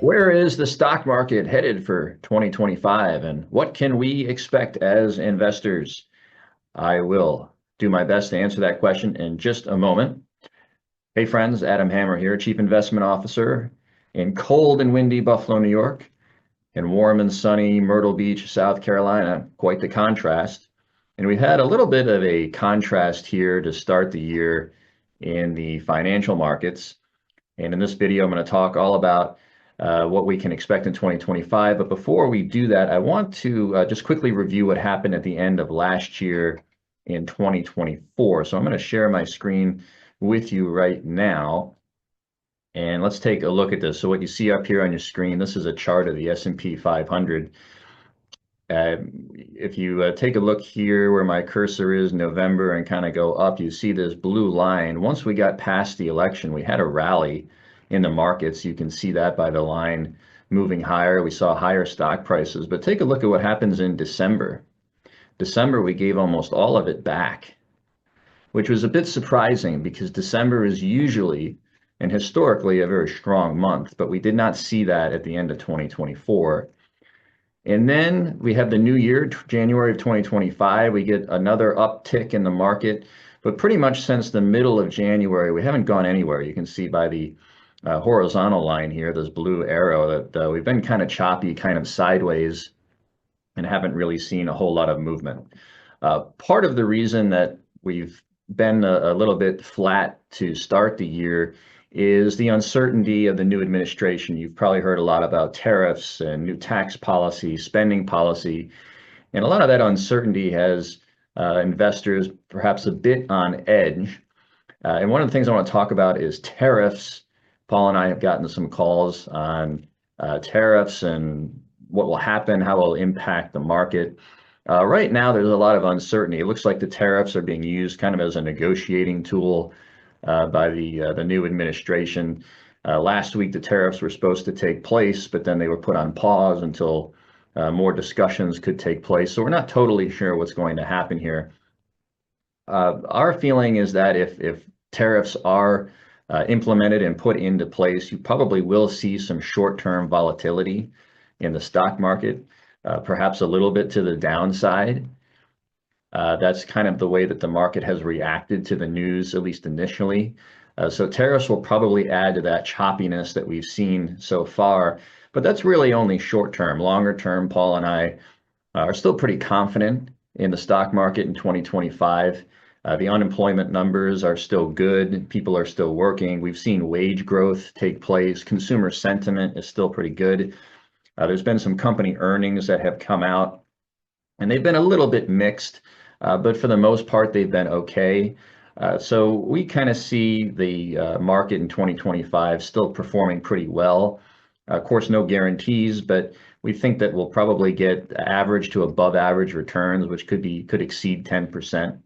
Where is the stock market headed for 2025, and what can we expect as investors? I will do my best to answer that question in just a moment. Hey friends, Adam Hammer here, Chief Investment Officer in cold and windy Buffalo, New York, and warm and sunny Myrtle Beach, South Carolina. Quite the contrast. And we've had a little bit of a contrast here to start the year in the financial markets. And in this video, I'm going to talk all about what we can expect in 2025. But before we do that, I want to just quickly review what happened at the end of last year in 2024. So I'm going to share my screen with you right now. And let's take a look at this. So what you see up here on your screen, this is a chart of the S&P 500. If you take a look here where my cursor is, November, and kind of go up, you see this blue line. Once we got past the election, we had a rally in the markets. You can see that by the line moving higher. We saw higher stock prices. But take a look at what happens in December. December, we gave almost all of it back, which was a bit surprising because December is usually and historically a very strong month, but we did not see that at the end of 2024. And then we have the new year, January of 2025, we get another uptick in the market, but pretty much since the middle of January, we haven't gone anywhere. You can see by the horizontal line here, this blue arrow, that we've been kind of choppy, kind of sideways, and haven't really seen a whole lot of movement. Part of the reason that we've been a little bit flat to start the year is the uncertainty of the new administration. You've probably heard a lot about tariffs and new tax policy, spending policy, and a lot of that uncertainty has investors perhaps a bit on edge. And one of the things I want to talk about is tariffs. Paul and I have gotten some calls on tariffs and what will happen, how it will impact the market. Right now, there's a lot of uncertainty. It looks like the tariffs are being used kind of as a negotiating tool by the new administration. Last week, the tariffs were supposed to take place, but then they were put on pause until more discussions could take place. So we're not totally sure what's going to happen here. Our feeling is that if tariffs are implemented and put into place, you probably will see some short-term volatility in the stock market, perhaps a little bit to the downside. That's kind of the way that the market has reacted to the news, at least initially. So tariffs will probably add to that choppiness that we've seen so far, but that's really only short term. Longer term, Paul and I are still pretty confident in the stock market in 2025. The unemployment numbers are still good. People are still working. We've seen wage growth take place. Consumer sentiment is still pretty good. There's been some company earnings that have come out, and they've been a little bit mixed. But for the most part, they've been okay. So we kind of see the market in 2025 still performing pretty well. Of course, no guarantees, but we think that we'll probably get average to above average returns, which could exceed 10%.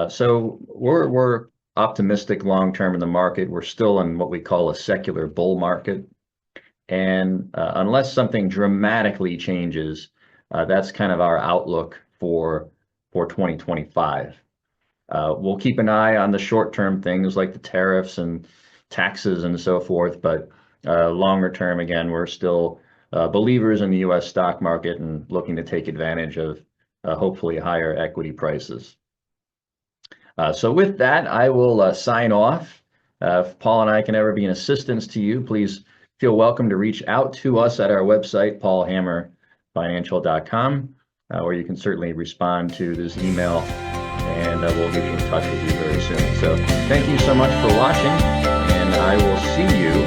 So we're optimistic long term in the market. We're still in what we call a secular bull market. And unless something dramatically changes, that's kind of our outlook for 2025. We'll keep an eye on the short-term things like the tariffs and taxes and so forth, but longer term, again, we're still believers in the U.S. stock market and looking to take advantage of hopefully higher equity prices. So with that, I will sign off. If Paul and I can ever be an assistance to you, please feel welcome to reach out to us at our website, paulhammerfinancial.com. Or you can certainly respond to this email, and we'll get in touch with you very soon. So thank you so much for watching, and I will see you